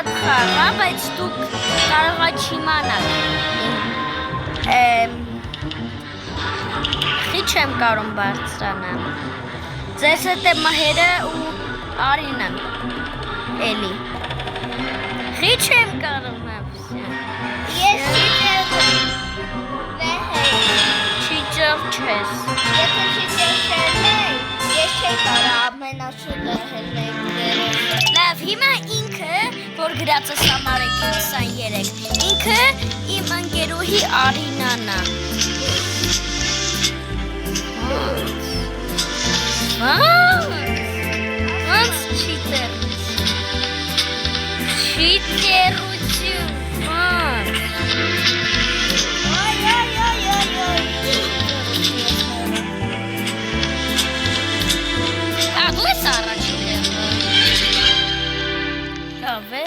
շատ խաղ է, բայց դուք կարող եք չիմանալ։ Խի չեմ կարող բարձրանալ։ Ձեզ հետ է Մհերը ու Արինան։ Էլի։ Խի չեմ կարող Ես Չիճով չես։ Եթե չիճով ես չէի կարող ամենաշուտը հելնեի Լավ, հիմա ինքը, որ գրածը Սամարեկի 23, ինքը իմ ընկերուհի Արինան է։ Ոնց չիտերություն, ոնց։ Դու ես առաջին դեղը։ Լավ է։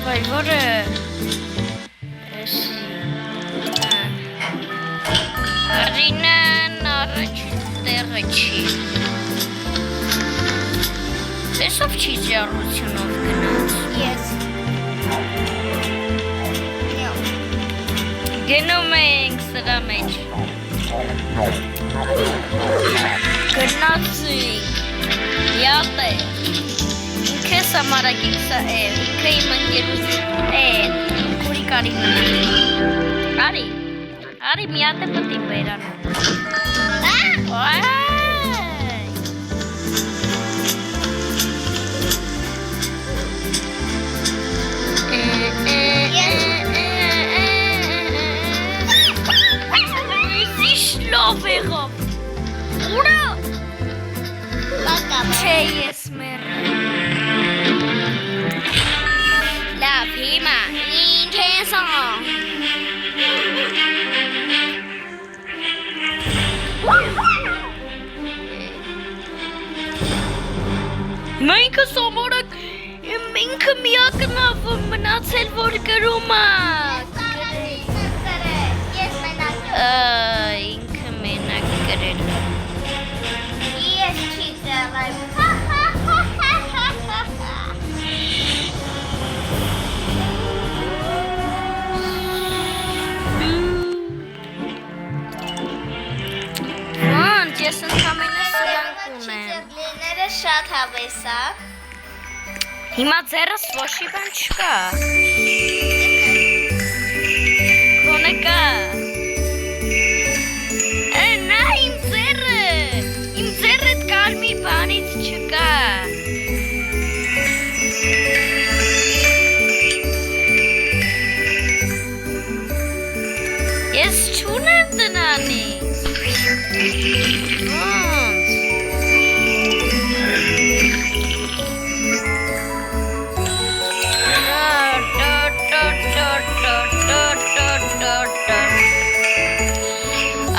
Վայ, որը Արինան առաջին տեղը չի։ Տեսով չի ճարությունով գնաց։ Ես Գնում ենք սրա մեջ։ Գնացինք, յատե, ինքը Սամարակի 20, ինքը իմ ընկերուհի կուրի կարի մնա։ Արի, մի հատ է պտի վերանա։ Լով եղավ, ուրա, չէ ես մերը, լավ հիմա, ինչ ես աղան, հիմա ինքը Սամարակ, ինքը միակն է մնացել, որ գրում է, ինքը մենակ գրել է։ Ես չի գրել։ Ոնց, ես ընդամենը սրանք ունեմ։ Չիզերլիները շատ հավես է։ Հիմա ձերս ոչի բան չկա։ Քոնը կա։ Նա իմ ձերը կարմիր բանից չկա։ Ես չունեմ տնանից։ Ոնց։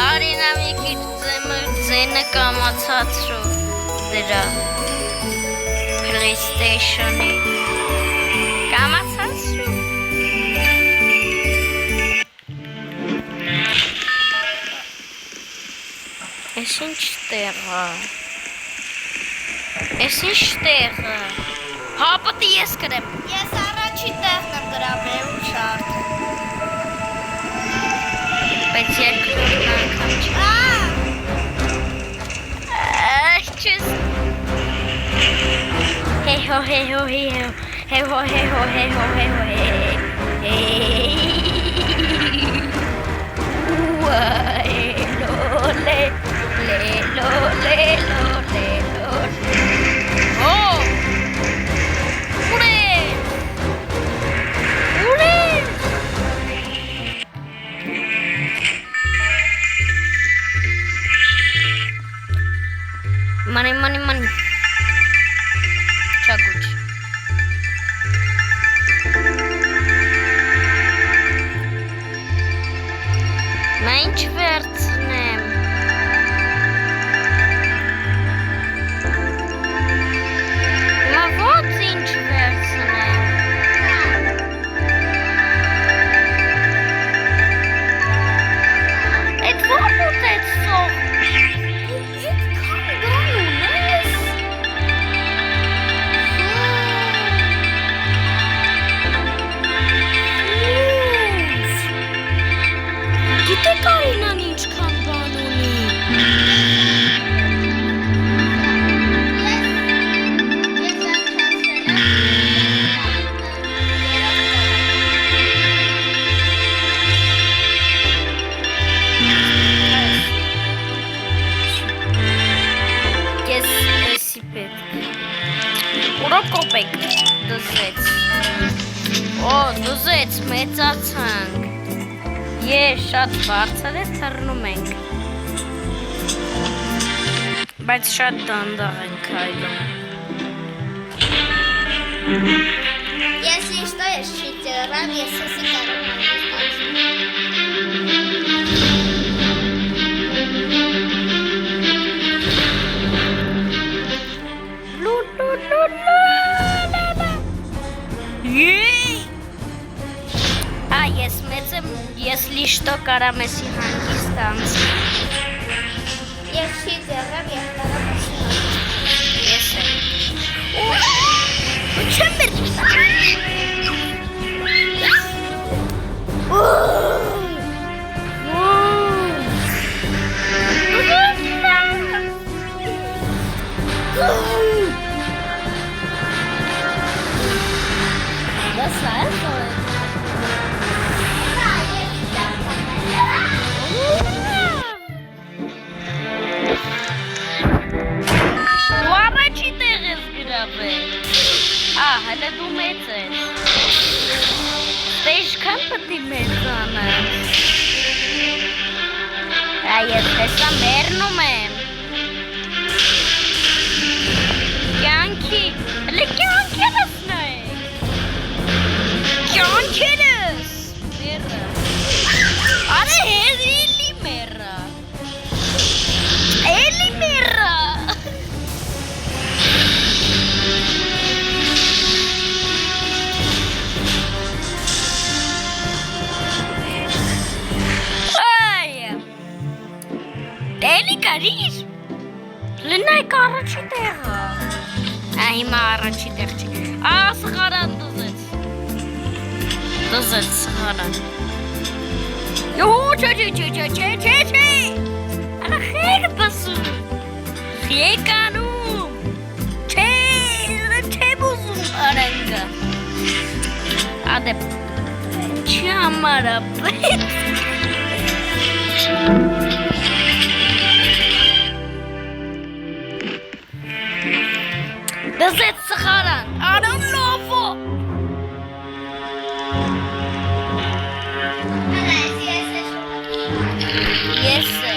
Արինա մի քիչ ձենը կամացածրու դրա PlayStation-ի կամացածրու Ես ինչ տեղը Ես ինչ տեղը Հա պտի ես կրեմ Ես առաջի տեղն եմ գրավել ու շարդ Բայց երկրորդն անգամ չի Չես Հեհո հեհո հեհո Հեհո հեհո հեհո հեհո Լոլե Լոլե Լոլե Oh! Ուրե! Ուրե! Money. Չագուչ. Նա ինչ վերցնեմ. Նա ոնց ինչ վերցնեմ. Այդ ո՞ր ուտեցող. կոպեկ դզեց։ Օ, դզեց, մեծացանք։ Շատ բարձր է, թռնում ենք։ Բայց շատ դանդաղ ենք քայլում։ Если что, я читерам, если сигару Ես մեծ եմ, если что, կարամ եսի հանգիստ անցնի։ Я читерам, я втором машину. Ես եմ։ Չեմ Հələ դու մեծ ես, դե ինչքան պտի մեծանաս, ես հեսա մերնում եմ, կյանքի, հլի կյանքերս նայեք, կյանքերս, մերը, արե հեզ էլի մերը, Էլի կարիր, լնայք առաջի տեղը, հիմա առաջի տեղ չի, սղարան դզեց սղարան, չէ, խեք դսում, խեք անում, չեմ ուզում արենգը, ադեպ, չի համարա պետ, Դզեց սղարան, արան լովո։ Ես է։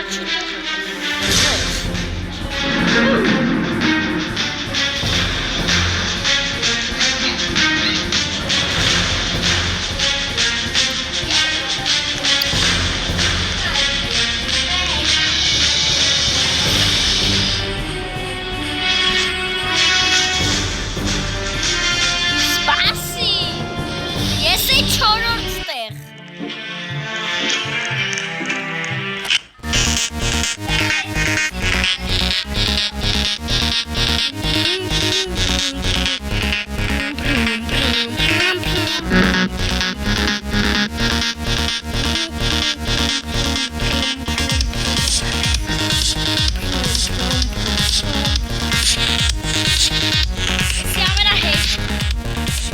առաջին տեղը։ Սպասի։ Ես էի 4-րդ տեղ։ Սյամերա հետ։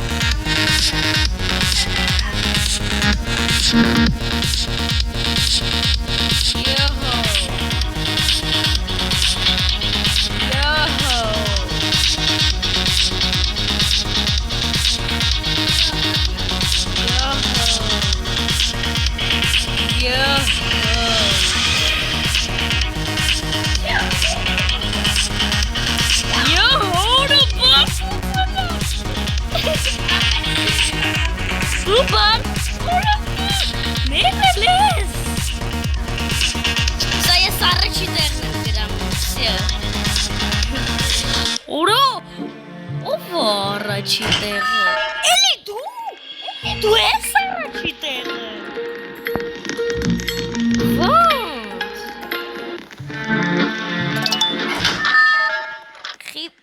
Super! Մերվելես! Սա ես առաջի տեղն եմ գրամ, սյա։ Ուրո, ով առաջի տեղը։ Էլի դու ես առաջի տեղը։ Ոնց։ Խիպ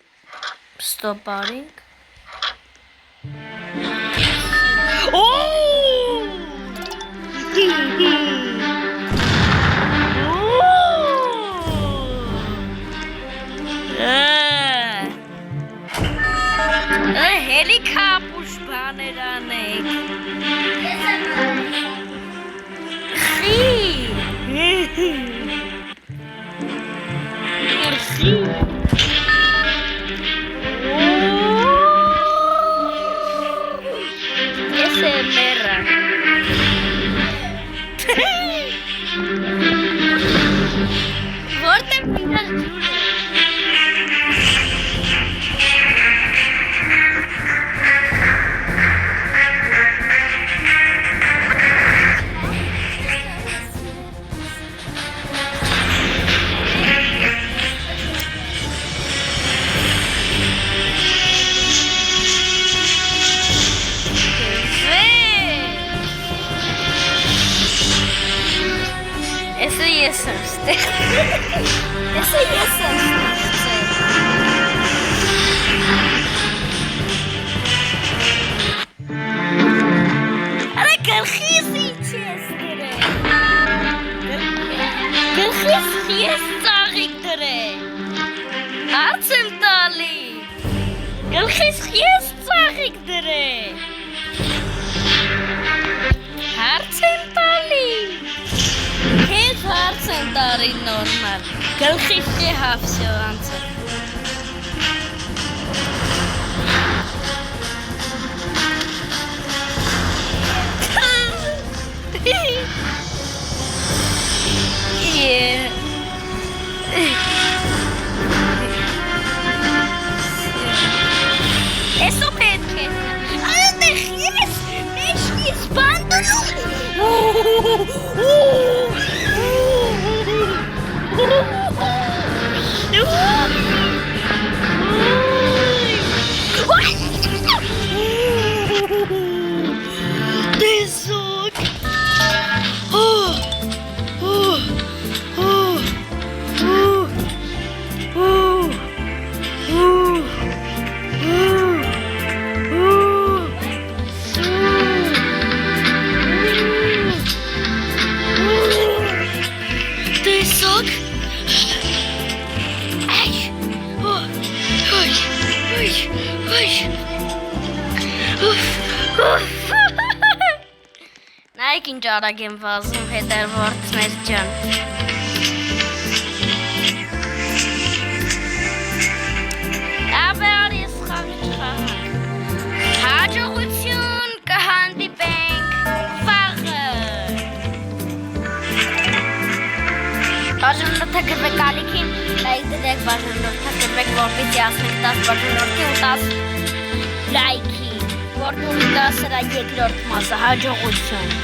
ստոպ արինք։ Հելի կապուշ բաներ անեք։ Ես է մերա։ Որտեղ մինար ջուրը։ Ese yes este. Ese yes este. Ara kalxisi chestere. Kalxisi tsagiktere. Atsem tali. Kalxisi tsagiktere. Atsem tali. His hearts and are normal. Գլխի հավսյո անցը։ Eso պետք է։ Այդտեղ ես մեջքից Տեսոք Նայք ինչ արագ եմ վազում հետևորդներ ջան։ Ապա արի սխալ չխաղանք։ Հաջողություն կհանդիպենք վաղը։ բաժանորդագրվեք ալիքին, լայք դրեք բաժանորդագրվեք, որպեսզի ասենք 10 բաժանորդի ու 10 լայքի, որն ունի 10 սրա երկրորդ մասը, հաջողություն։